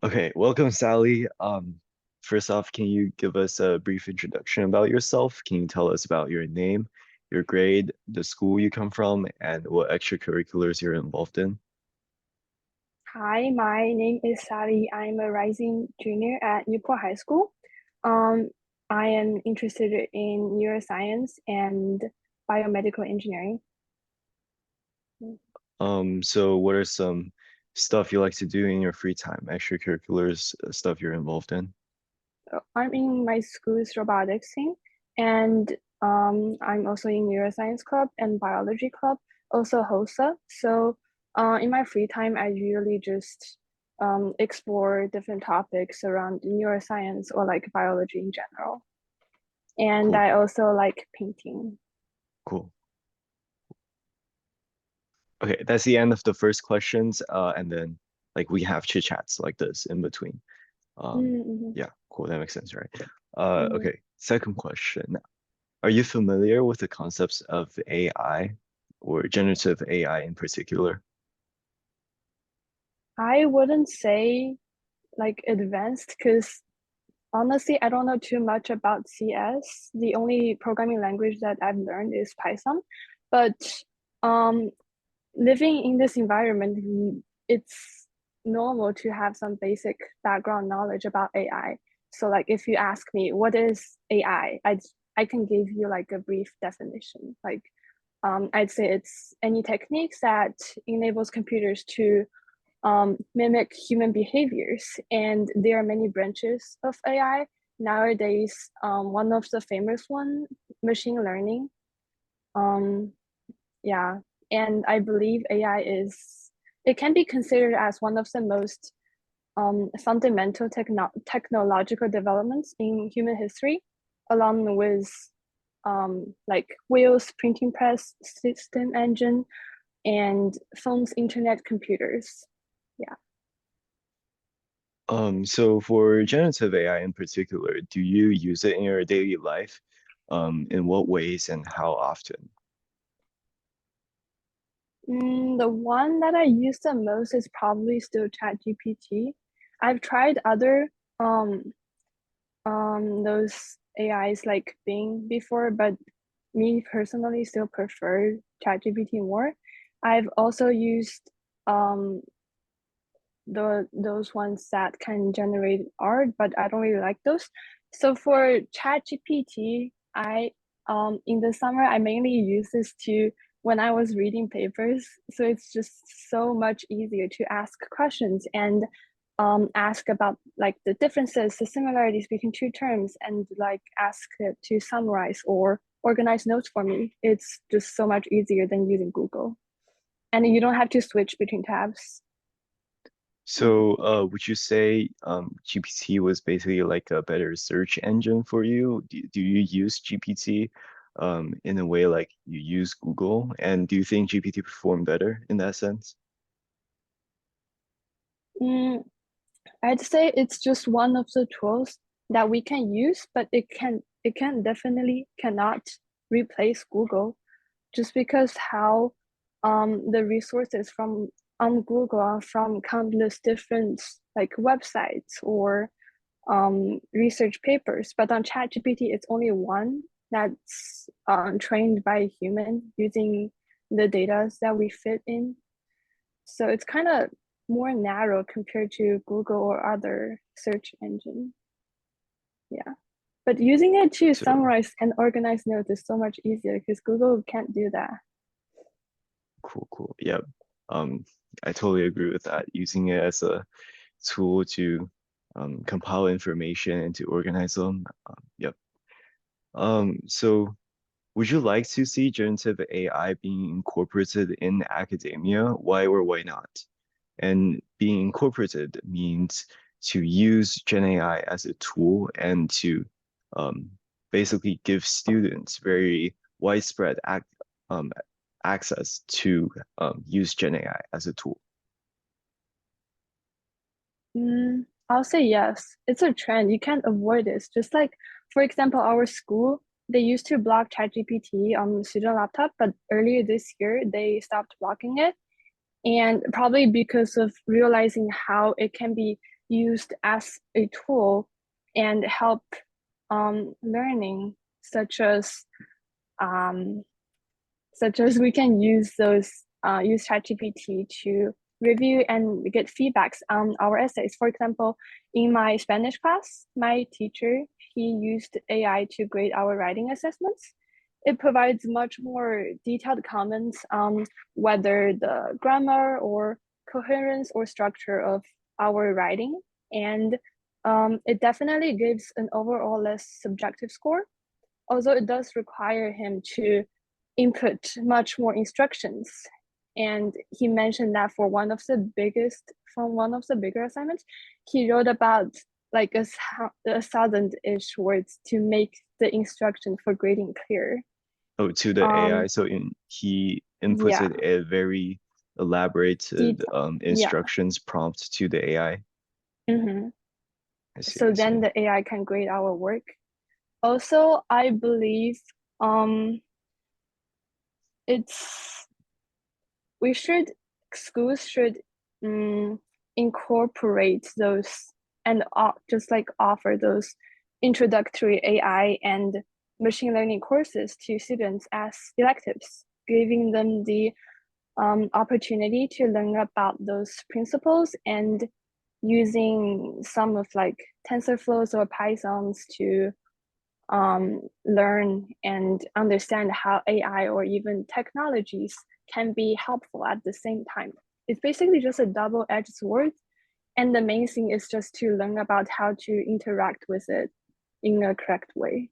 Okay, welcome, Sally. First off, can you give us a brief introduction about yourself? Can you tell us about your name, your grade, the school you come from, and what extracurriculars you're involved in? Hi, my name is Sally. I'm a rising junior at Newport High School. Um, I am interested in neuroscience and biomedical engineering. So what are some stuff you like to do in your free time, extracurriculars, stuff you're involved in? I'm in my school's robotics team, and I'm also in Neuroscience Club and Biology Club, also HOSA. So, in my free time, I usually just explore different topics around neuroscience or like biology in general. And Cool, I also like painting. cool. Okay, that's the end of the first questions, and then like we have chit chats like this in between. Mm-hmm. Yeah, cool. That makes sense, right? Mm-hmm. Okay. Second question. Are you familiar with the concepts of AI or generative AI in particular? I wouldn't say like advanced because honestly, I don't know too much about CS. The only programming language that I've learned is Python. But um, living in this environment, it's normal to have some basic background knowledge about AI. So, like, if you ask me what is AI, I can give you like a brief definition. Like, I'd say it's any techniques that enables computers to mimic human behaviors. And there are many branches of AI. Nowadays, one of the famous one, machine learning. Um, yeah, and I believe AI it can be considered as one of the most fundamental technological developments in human history, along with like wheels, printing press, system engine, and phones, internet, computers. Yeah. So for generative AI in particular, do you use it in your daily life? In what ways and how often? The one that I use the most is probably still ChatGPT. I've tried other those AIs like Bing before, but me personally still prefer ChatGPT more. I've also used um those ones that can generate art, but I don't really like those. So for ChatGPT, I in the summer I mainly use this to when I was reading papers. So it's just so much easier to ask questions and ask about like the differences, the similarities between two terms, and like ask it to summarize or organize notes for me. It's just so much easier than using Google, and you don't have to switch between tabs. Yeah. So, would you say GPT was basically like a better search engine for you? Do you use GPT in a way like you use Google? And do you think GPT performed better in that sense? Mm, I'd say it's just one of the tools that we can use, but it can definitely cannot replace Google just because how the resources from on Google are from countless different like websites or research papers, but on ChatGPT it's only one that's trained by a human using the data that we fit in. So it's kind of more narrow compared to Google or other search engine. Yeah. But using it to So summarize and organize notes is so much easier because Google can't do that. cool, cool. Yep. Um, I totally agree with that. Using it as a tool to compile information and to organize them. Yep. So would you like to see generative AI being incorporated in academia? Why or why not? And being incorporated means to use Gen AI as a tool and to um, basically give students very widespread um, access to use Gen AI as a tool. I'll say yes. It's a trend. You can't avoid this. Just like, for example, our school, they used to block ChatGPT on the student laptop, but earlier this year, they stopped blocking it. And probably because of realizing how it can be used as a tool and help learning, such as um, we can use those use ChatGPT to review and get feedbacks on our essays. For example, in my Spanish class, my teacher, he used AI to grade our writing assessments. It provides much more detailed comments on whether the grammar or coherence or structure of our writing, and it definitely gives an overall less subjective score, although it does require him to input much more instructions. And he mentioned that for one of the bigger assignments, he wrote about like a thousand-ish words to make the instruction for grading clear. Oh, to the AI. Um, So he yeah, inputted a very elaborated detail. Yeah. instructions prompt to the AI. Mm-hmm. I see, So I see. then the AI can grade our work. Also, I believe um, it's we should schools should um, incorporate those and just like offer those introductory AI and machine learning courses to students as electives, giving them the opportunity to learn about those principles and using some of like TensorFlows or Pythons to learn and understand how AI or even technologies can be helpful at the same time. It's basically just a double-edged sword. And the main thing is just to learn about how to interact with it in a correct way.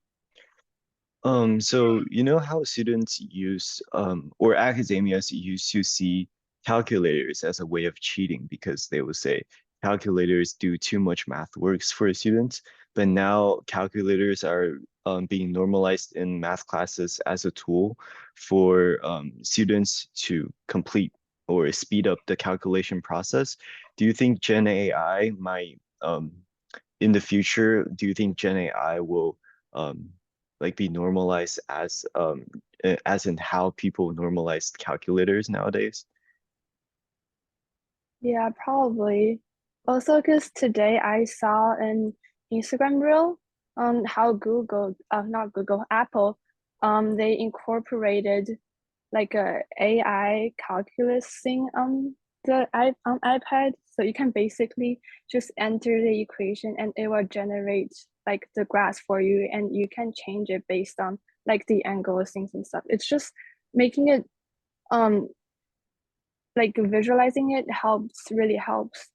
So you know how students use or academias used to see calculators as a way of cheating because they would say calculators do too much math works for students, but now calculators are being normalized in math classes as a tool for students to complete or speed up the calculation process. Do you think Gen AI might in the future, do you think Gen AI will um, like be normalized as in how people normalize calculators nowadays? Yeah, probably. Also, because today I saw an Instagram reel on how not Google, Apple, they incorporated like a AI calculus thing on on iPad. So you can basically just enter the equation and it will generate like the graphs for you, and you can change it based on like the angles, things and stuff. It's just making it um like visualizing it really helps.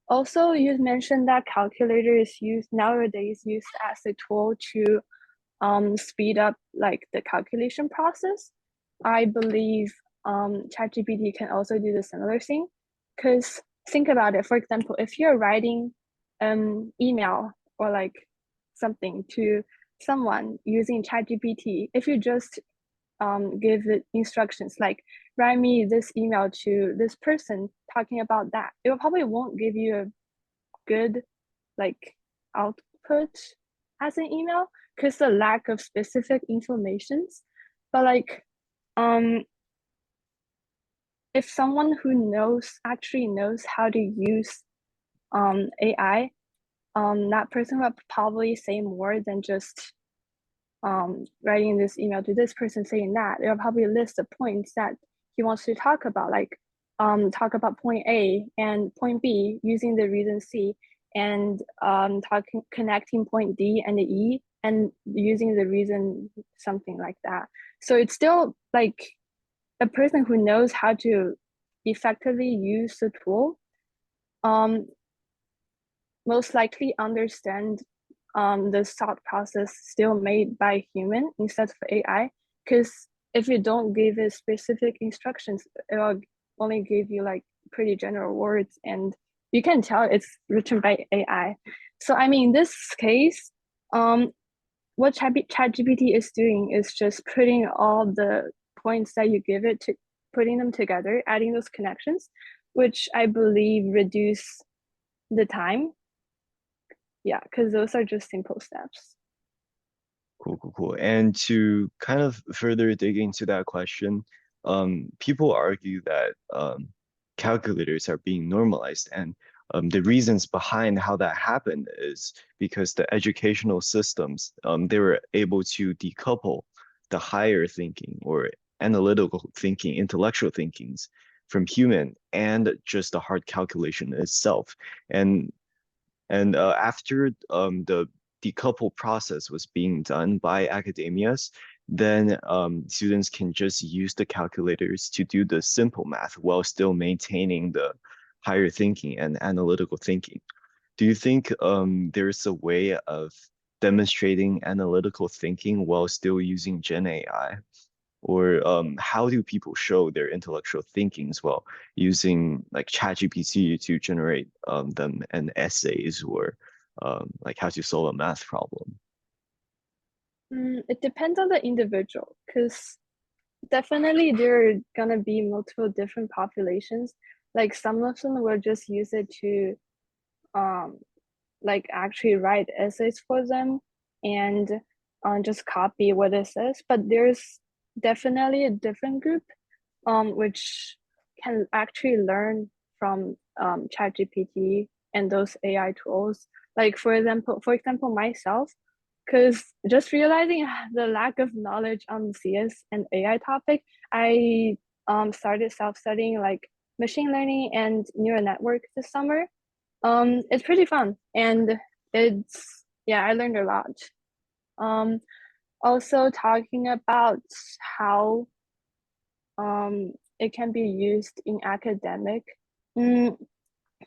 Also, you mentioned that calculator is used nowadays used as a tool to speed up like the calculation process. I believe ChatGPT can also do the similar thing. Because think about it, for example, if you're writing email or like something to someone using ChatGPT, if you just give it instructions like write me this email to this person talking about that, it probably won't give you a good like output as an email because the lack of specific informations. But like um if someone who actually knows how to use AI, that person will probably say more than just writing this email to this person saying that. They'll probably list the points that he wants to talk about, like talk about point A and point B using the reason C, and connecting point D and the E and using the reason something like that. So it's still like a person who knows how to effectively use the tool um, most likely understand the thought process still made by human instead of AI. Because if you don't give it specific instructions, it will only give you like pretty general words, and you can tell it's written by AI. So I mean, in this case, um, what ChatGPT is doing is just putting all the points that you give it to putting them together, adding those connections, which I believe reduce the time. Yeah, because those are just simple steps. Cool, cool, cool. And to kind of further dig into that question, people argue that calculators are being normalized, and the reasons behind how that happened is because the educational systems, they were able to decouple the higher thinking or analytical thinking, intellectual thinkings from human and just the hard calculation itself. And after the decouple process was being done by academias, then students can just use the calculators to do the simple math while still maintaining the higher thinking and analytical thinking. Do you think there's a way of demonstrating analytical thinking while still using Gen AI? Or how do people show their intellectual thinking as well using like ChatGPT to generate them and essays or like how to solve a math problem? It depends on the individual, because definitely there are gonna be multiple different populations. Like some of them will just use it to um like actually write essays for them and just copy what it says. But there's definitely a different group which can actually learn from ChatGPT and those AI tools. Like for example, myself, because just realizing the lack of knowledge on CS and AI topic, I started self-studying like machine learning and neural network this summer. It's pretty fun and it's yeah, I learned a lot. Um, Also talking about how it can be used in academic. Mm,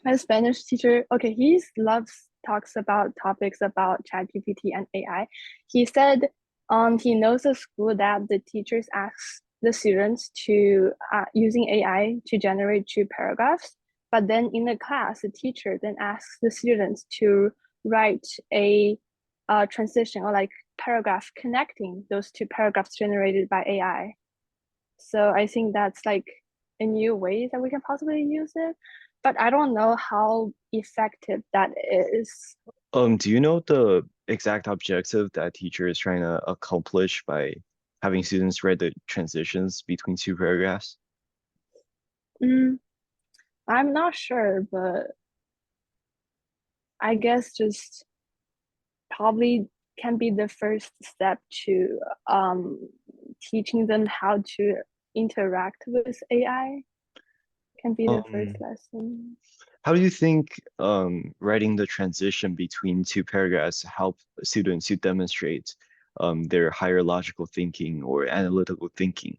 my Spanish teacher, okay, he loves talks about topics about ChatGPT and AI. He said he knows a school that the teachers ask the students to using AI to generate two paragraphs, but then in the class, the teacher then asks the students to write a transition or like paragraph connecting those two paragraphs generated by AI. So I think that's like a new way that we can possibly use it, but I don't know how effective that is. Do you know the exact objective that teacher is trying to accomplish by having students write the transitions between two paragraphs? Mm, I'm not sure, but I guess just probably can be the first step to teaching them how to interact with AI, can be the first Um, lesson. how do you think writing the transition between two paragraphs help students to demonstrate their higher logical thinking or analytical thinking,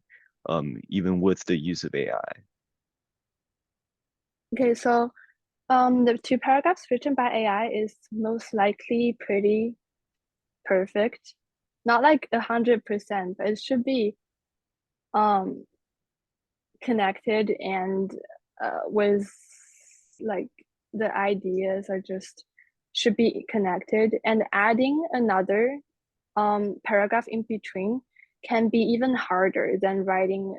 even with the use of AI? Okay, so the two paragraphs written by AI is most likely pretty perfect. Not like 100%, but it should be um connected and with like the ideas are just should be connected, and adding another paragraph in between can be even harder than writing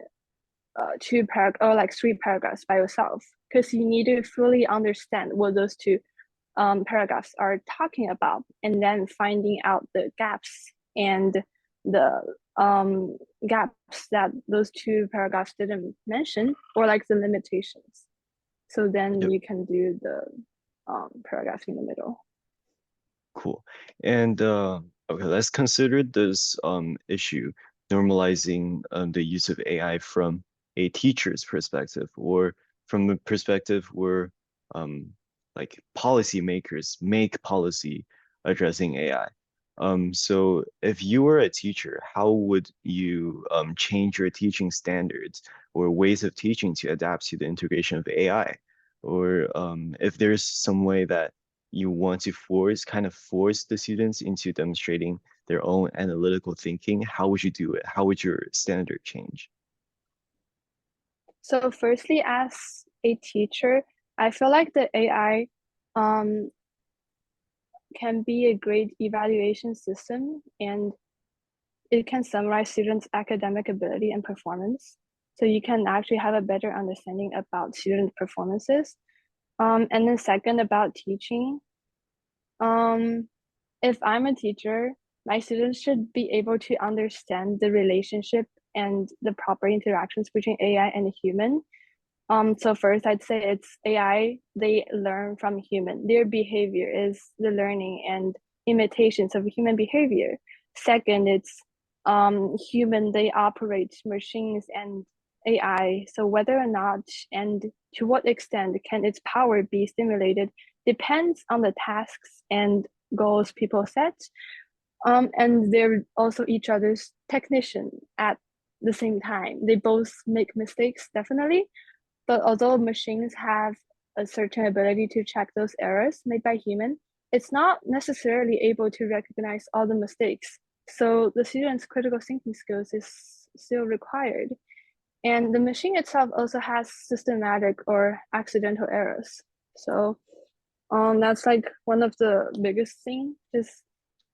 two paragraph or like three paragraphs by yourself, because you need to fully understand what those two paragraphs are talking about, and then finding out the gaps and the gaps that those two paragraphs didn't mention, or like the limitations. So then Yep, you can do the paragraph in the middle. cool. And okay, let's consider this issue, normalizing the use of AI from a teacher's perspective or from the perspective where um, like policymakers make policy addressing AI. So if you were a teacher, how would you change your teaching standards or ways of teaching to adapt to the integration of AI? Or if there's some way that you want to kind of force the students into demonstrating their own analytical thinking, how would you do it? How would your standard change? So firstly, as a teacher, I feel like the AI um, can be a great evaluation system, and it can summarize students' academic ability and performance. So you can actually have a better understanding about student performances. And then second, about teaching. Um, if I'm a teacher, my students should be able to understand the relationship and the proper interactions between AI and a human. So first I'd say it's AI, they learn from human. Their behavior is the learning and imitations of human behavior. Second, it's human, they operate machines and AI. So whether or not and to what extent can its power be stimulated depends on the tasks and goals people set. And they're also each other's technician at the same time. They both make mistakes, definitely, but although machines have a certain ability to check those errors made by human, it's not necessarily able to recognize all the mistakes. So the student's critical thinking skills is still required. And the machine itself also has systematic or accidental errors. So that's like one of the biggest things, is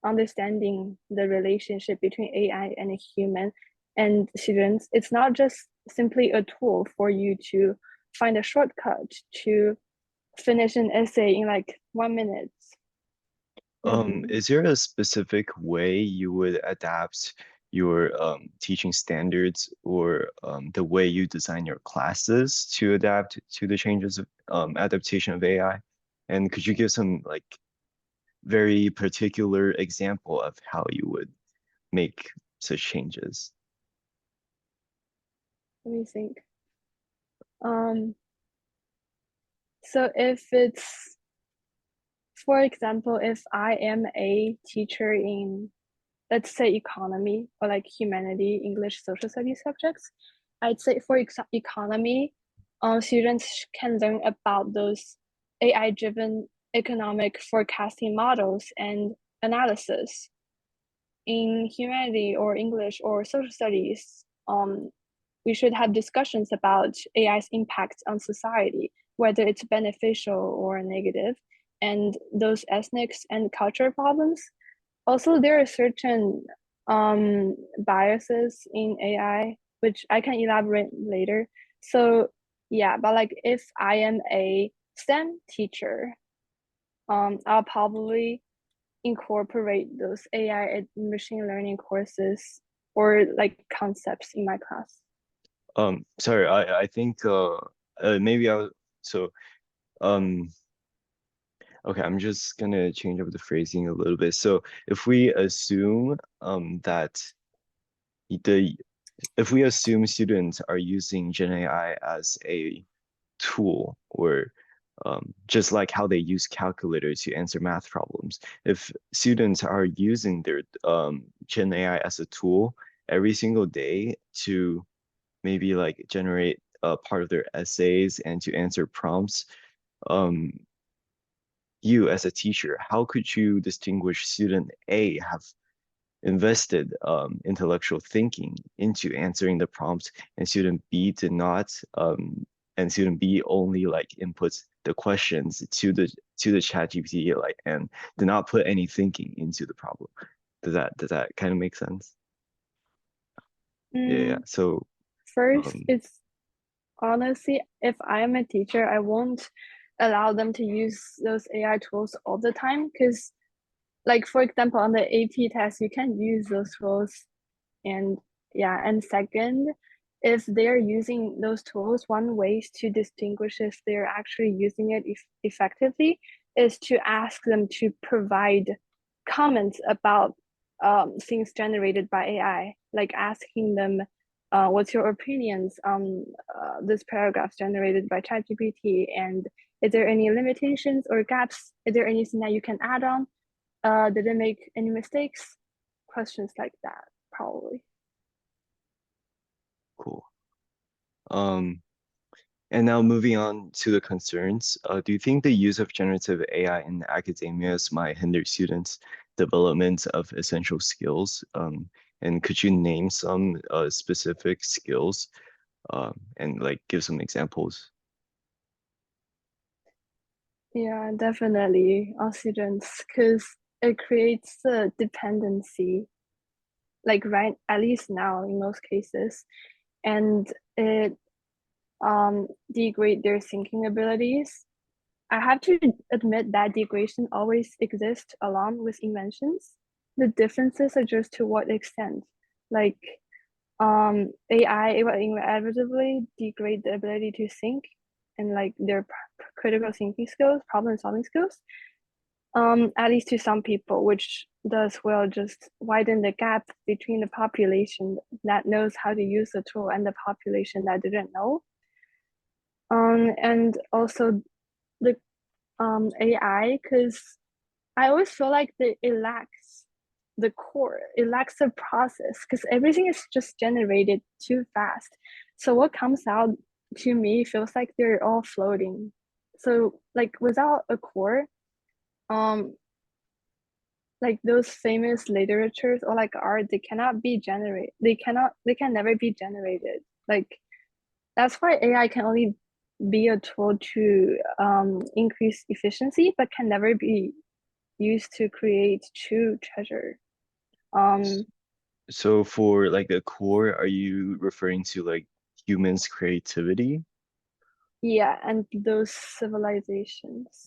understanding the relationship between AI and a human and students. It's not just simply a tool for you to find a shortcut to finish an essay in like 1 minute. Mm-hmm. Is there a specific way you would adapt your teaching standards or the way you design your classes to adapt to the changes of adaptation of AI? And could you give some like very particular example of how you would make such changes? Let me think. Um, so if it's, for example, if I am a teacher in, let's say, economy or like humanity, English, social studies subjects, I'd say for economy, students can learn about those AI-driven economic forecasting models and analysis. In humanity or English or social studies, we should have discussions about AI's impact on society, whether it's beneficial or negative, and those ethnic and cultural problems. Also, there are certain biases in AI, which I can elaborate later. So yeah, but like if I am a STEM teacher, I'll probably incorporate those AI and machine learning courses or like concepts in my class. Sorry, I think maybe I'll so um okay, I'm just gonna change up the phrasing a little bit. So if we assume that the if we assume students are using Gen AI as a tool or just like how they use calculators to answer math problems, if students are using their Gen AI as a tool every single day to maybe like generate part of their essays and to answer prompts, um, you as a teacher, how could you distinguish student A have invested intellectual thinking into answering the prompts and student B did not, and student B only like inputs the questions to the chat GPT like and did not put any thinking into the problem. Does that kind of make sense? Yeah, yeah. Mm, So first, um it's honestly, if I am a teacher, I won't allow them to use those AI tools all the time because, like, for example, on the AP test, you can use those tools. And yeah, and second, if they're using those tools, one way to distinguish if they're actually using it effectively is to ask them to provide comments about things generated by AI, like asking them, what's your opinions on this paragraph generated by ChatGPT, and is there any limitations or gaps? Is there anything that you can add on? Did it make any mistakes? Questions like that, probably. cool. Um and now moving on to the concerns, do you think the use of generative AI in academia might hinder students' development of essential skills? And could you name some specific skills and like give some examples? Yeah, definitely on students, because it creates a dependency, like right, at least now in most cases, and it degrade their thinking abilities. I have to admit that degradation always exists along with inventions. The differences are just to what extent. Like AI it will inevitably degrade the ability to think and like their critical thinking skills, problem solving skills. At least to some people, which thus will just widen the gap between the population that knows how to use the tool and the population that didn't know. And also the AI, because I always feel like it lacks the core, it lacks the process, because everything is just generated too fast. So what comes out to me feels like they're all floating. So like without a core, um, like those famous literatures or like art, they cannot be generated. They can never be generated. Like that's why AI can only be a tool to increase efficiency, but can never be used to create true treasure. Um, So for like the core, are you referring to like humans' creativity? yeah, and those civilizations,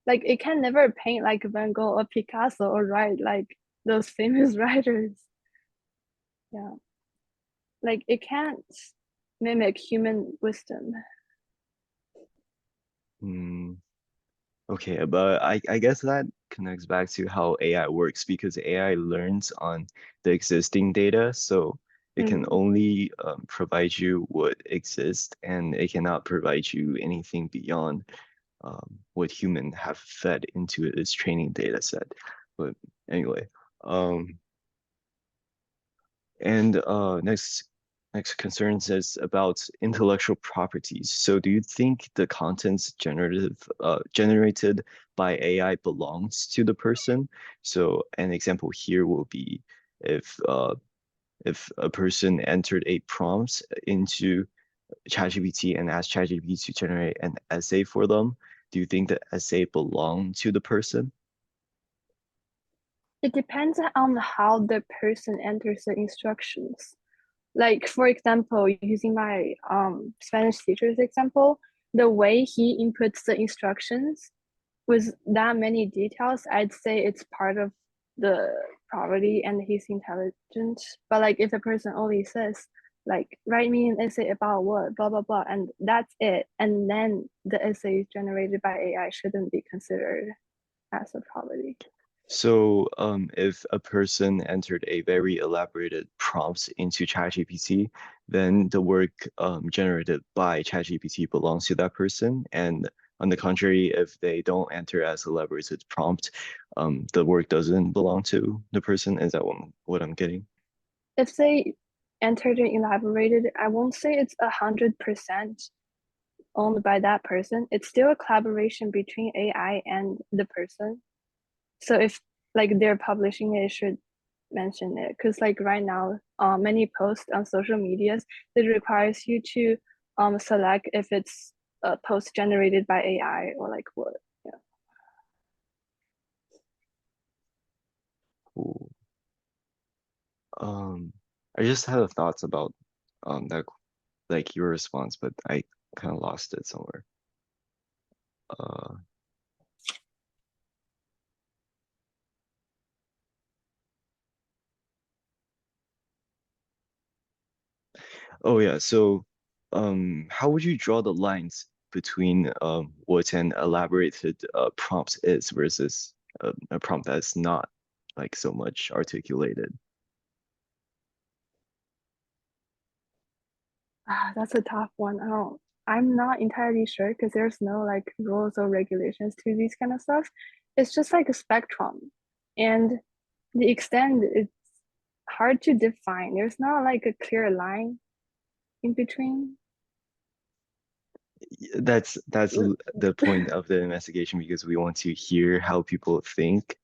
like it can never paint like Van Gogh or Picasso or write like those famous writers. Yeah, like it can't mimic human wisdom. Hmm. Okay, but I guess that connects back to how AI works because AI learns on the existing data, so it can Mm. only provide you what exists, and it cannot provide you anything beyond what human have fed into its training data set. But anyway, um, and next concern says about intellectual properties. So do you think the contents generated by AI belongs to the person? So an example here will be if uh, if a person entered a prompt into ChatGPT and asked ChatGPT to generate an essay for them, do you think the essay belong to the person? It depends on how the person enters the instructions. Like for example, using my Spanish teacher's example, the way he inputs the instructions with that many details, I'd say it's part of the property and he's intelligent. But like if a person only says like write me an essay about what blah blah blah and that's it, and then the essay is generated by AI shouldn't be considered as a property. So, if a person entered a very elaborated prompt into ChatGPT, then the work generated by ChatGPT belongs to that person. And on the contrary, if they don't enter as elaborated prompt, the work doesn't belong to the person. Is that what I'm getting? If they entered and elaborated, I won't say it's 100% owned by that person. It's still a collaboration between AI and the person. So if like they're publishing it, it should mention it because like right now, many posts on social medias it requires you to select if it's a post generated by AI or like what. Yeah. Cool. Um, I just had a thoughts about that like your response, but I kind of lost it somewhere. Uh, Oh yeah, so how would you draw the lines between what an elaborated prompt is versus a prompt that's not like so much articulated? That's a tough one. I'm not entirely sure because there's no like rules or regulations to these kind of stuff. It's just like a spectrum, and the extent it's hard to define. There's not like a clear line in between. The point of the investigation because we want to hear how people think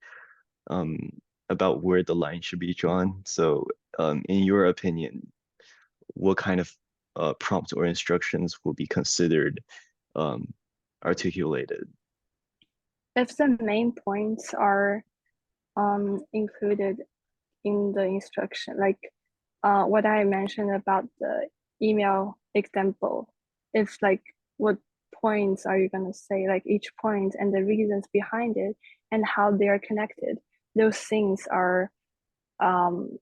um about where the line should be drawn. So in your opinion, what kind of prompt or instructions will be considered um articulated? If the main points are included in the instruction, like what I mentioned about the email example, if like what points are you gonna say, like each point and the reasons behind it and how they are connected, those things are um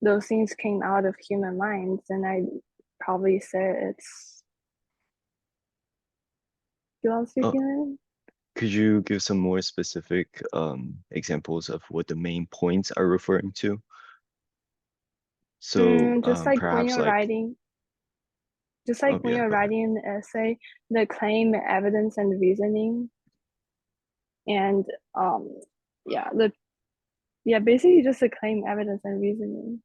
those things came out of human minds, then I probably say it's belongs to Uh, human. could you give some more specific examples of what the main points are referring to? So Just like when perhaps you're like, writing, oh yeah, go ahead. an essay, the claim, evidence, and reasoning, and yeah, the yeah, basically just the claim, evidence, and reasoning.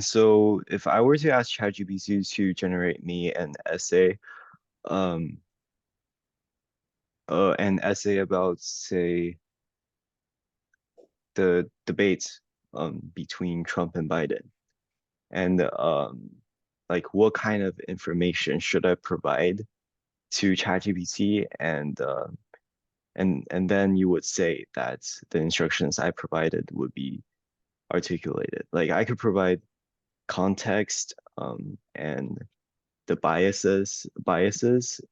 So if I were to ask ChatGPT to generate me um, an essay about, say, the debates between Trump and Biden, and like what kind of information should I provide to ChatGPT, and then you would say that the instructions I provided would be articulated. Like I could provide context and the biases,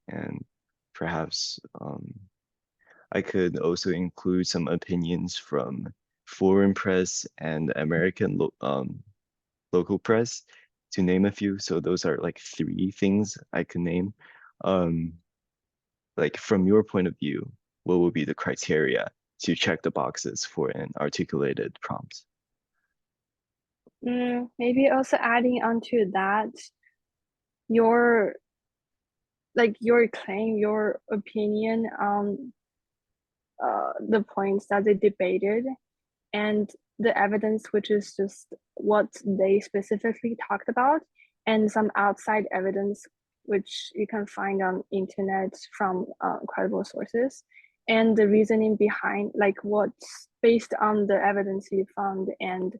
and perhaps I could also include some opinions from foreign press and American local press, to name a few. So those are like three things I could name. Um, like from your point of view, what would be the criteria to check the boxes for an articulated prompt? Maybe also adding onto that your your claim, your opinion on the points that they debated, and the evidence, which is just what they specifically talked about, and some outside evidence, which you can find on internet from credible sources, and the reasoning behind, like what's based on the evidence you found, and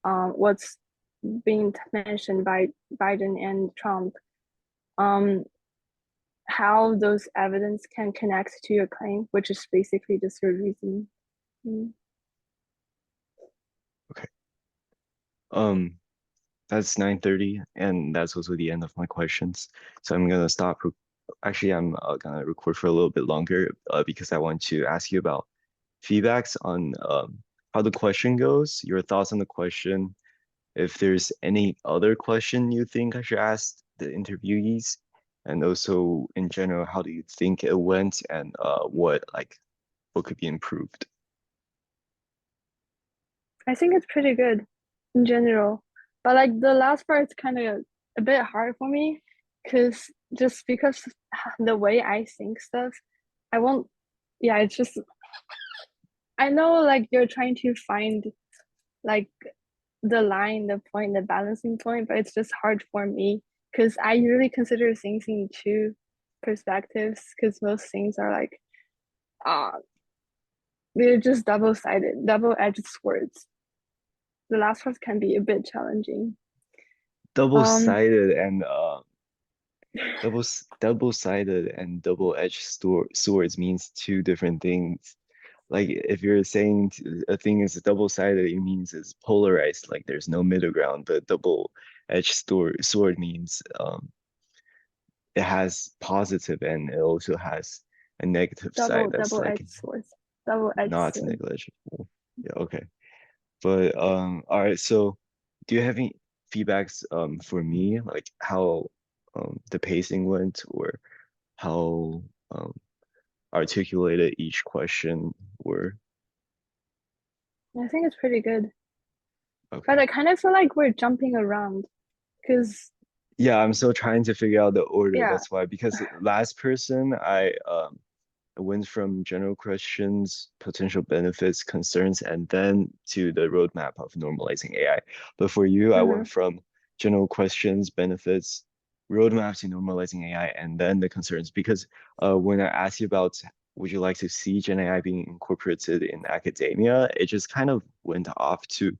what's being mentioned by Biden and Trump, um, how those evidence can connect to your claim, which is basically just your reasoning. Mm. Okay. Um, that's 9:30, and that's also the end of my questions. So I'm gonna stop. Actually, I'm gonna record for a little bit longer because I want to ask you about feedbacks on how the question goes, your thoughts on the question, if there's any other question you think I should ask the interviewees, and also in general, how do you think it went, and what could be improved? I think it's pretty good in general. But like the last part is kind of a bit hard for me because just because the way I think stuff, I won't, yeah, it's just, I know like you're trying to find like the line, the point, the balancing point, but it's just hard for me because I usually consider things in two perspectives because most things are like, uh, they're just double-sided, double-edged swords. The last part can be a bit challenging. Um, Double-sided and double-sided and double-edged swords means two different things. Like if you're saying a thing is double-sided, it means it's polarized, like there's no middle ground. But double-edged sword means it has positive and it also has a negative side that's like double-edged swords, double-edged not sword. negligible. Yeah, okay. But all right, so do you have any feedbacks for me, like how the pacing went, or how articulated each question were? I think it's pretty good, but Okay. I kind of feel like we're jumping around because Yeah, I'm still trying to figure out the order. yeah, That's why, because last person I went from general questions, potential benefits, concerns, and then to the roadmap of normalizing AI. But for you, I mm-hmm. went from general questions, benefits, roadmap to normalizing AI, and then the concerns. Because when I asked you about would you like to see Gen AI being incorporated in academia, it just kind of went off to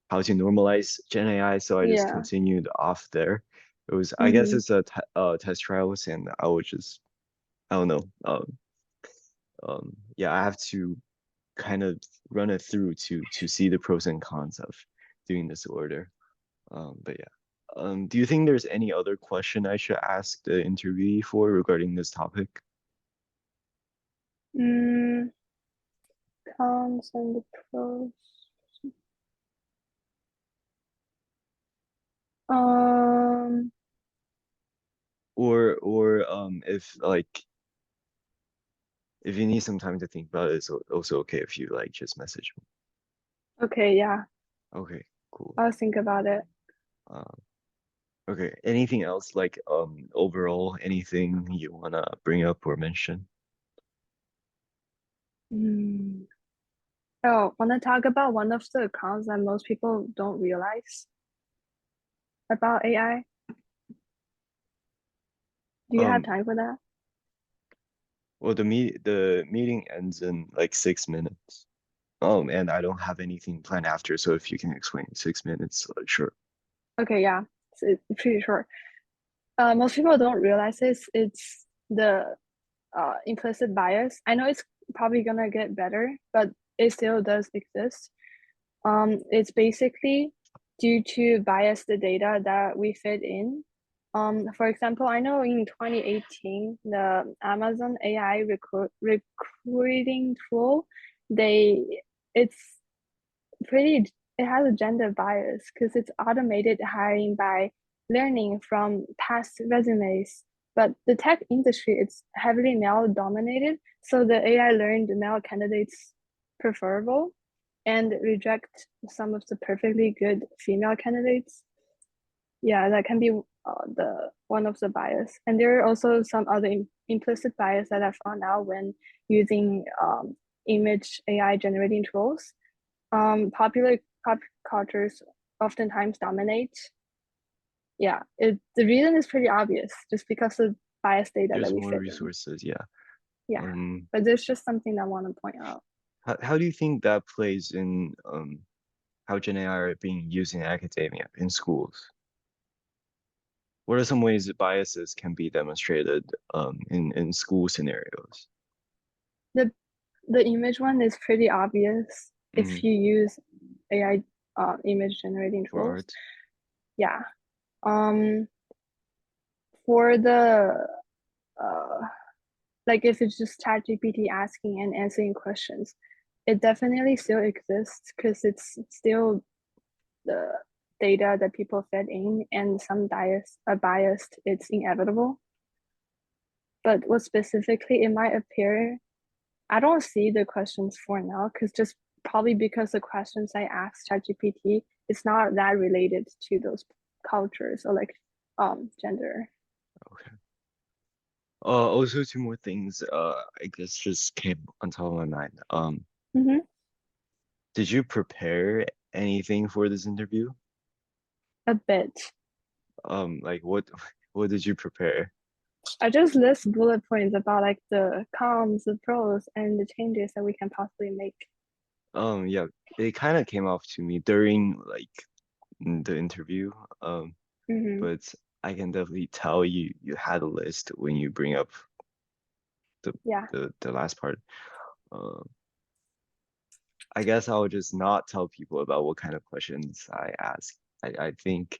how to normalize Gen AI. So I just Yeah, continued off there. It was, I guess mm-hmm. it's a test trials, and I would just, I don't know. Yeah, I have to kind of run it through to see the pros and cons of doing this order. But yeah. Do you think there's any other question I should ask the interviewee for regarding this topic? Mm, cons and the pros. Um, Or if you need some time to think about it, it's also okay if you like just message me. okay, yeah, Okay, cool. I'll think about it. Um, okay. Anything else like overall anything you wanna bring up or mention? Mm. Oh, want to talk about one of the cons that most people don't realize about AI? Do you have Um, time for that? well the meeting ends in like 6 minutes. And I don't have anything planned after, so if you can explain 6 minutes, sure. Okay, yeah, it's pretty short. Most people don't realize this. It's the implicit bias. I know it's probably gonna get better, but it still does exist. It's basically due to biased data that we fit in. For example, I know in 2018, the Amazon AI recruiting tool, they it's pretty it has a gender bias because it's automated hiring by learning from past resumes. But the tech industry it's heavily male dominated, so the AI learned male candidates preferable and reject some of the perfectly good female candidates. Yeah, that can be the one of the bias. And there are also some other implicit bias that I found out when using image AI generating tools. Popular pop cultures oftentimes dominate. Yeah, the reason is pretty obvious, just because of biased data that There's we more fit in. resources, yeah. Yeah, Um, but there's just something I want to point out. how do you think that plays in how Gen AI are being used in academia, in schools? What are some ways that biases can be demonstrated in school scenarios? The the image one is pretty obvious if Mm, you use AI image generating for tools. art? Yeah. Um, for the uh, like if it's just ChatGPT asking and answering questions, it definitely still exists because it's still the data that people fed in and some bias are biased, it's inevitable. But what specifically it might appear, I don't see the questions for now because just probably because the questions I asked ChatGPT, it's not that related to those cultures or like gender. Okay. Also two more things I guess just came on top of my mind. Mm-hmm. Did you prepare anything for this interview? A bit. Like what what did you prepare? I just list bullet points about like the cons, the pros, and the changes that we can possibly make. Yeah, it kind of came off to me during like the interview. Mm-hmm. But I can definitely tell you had a list when you bring up the Yeah. the last part. Uh, I guess I'll just not tell people about what kind of questions I ask. I think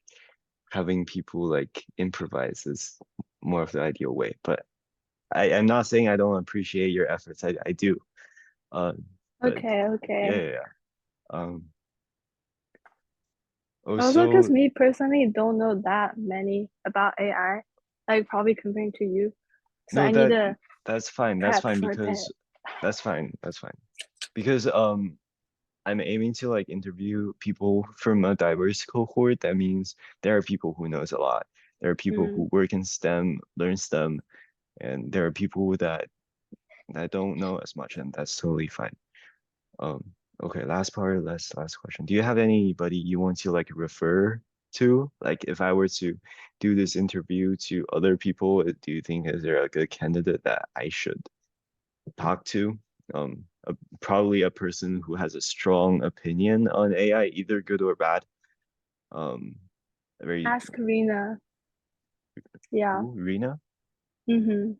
having people like improvise is more of the ideal way. But I'm not saying I don't appreciate your efforts. I do. Uh, but Okay, yeah, okay. yeah, yeah. Um, Also, because also, me personally don't know that many about AI, like probably comparing to you. So no, I need to that's fine. That's prep fine for a bit. because that's fine. That's fine. Because I'm aiming to like interview people from a diverse cohort. That means there are people who knows a lot. There are people Mm, who work in STEM, learn STEM, and there are people that don't know as much, and that's totally fine. Um, okay, last part, last question. Do you have anybody you want to like refer to? Like if I were to do this interview to other people, do you think is there a good candidate that I should talk to? Probably a person who has a strong opinion on AI, either good or bad. Um, very ask Rena. Yeah. who, Rena? Mm-hmm.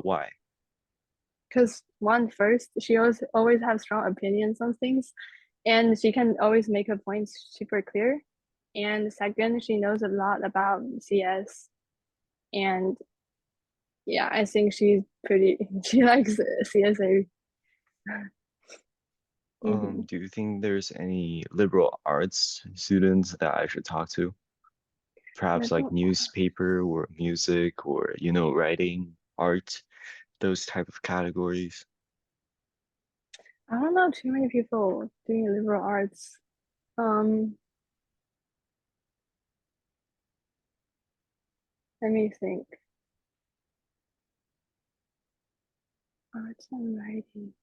Why? Because one, first, she always has strong opinions on things, and she can always make her points super clear. And second, she knows a lot about CS, and yeah, I think she's pretty. She likes CSA. Mm-hmm. Do you think there's any liberal arts students that I should talk to? Perhaps like Liberal arts. newspaper or music or, writing, art, those type of categories. I don't know too many people doing liberal arts. Um, Let me think. Arts and writing.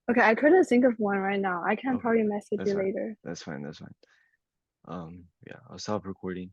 Okay, I couldn't think of one right now. I can Okay, probably message that's you fine. later. That's fine. That's fine. Yeah, I'll stop recording.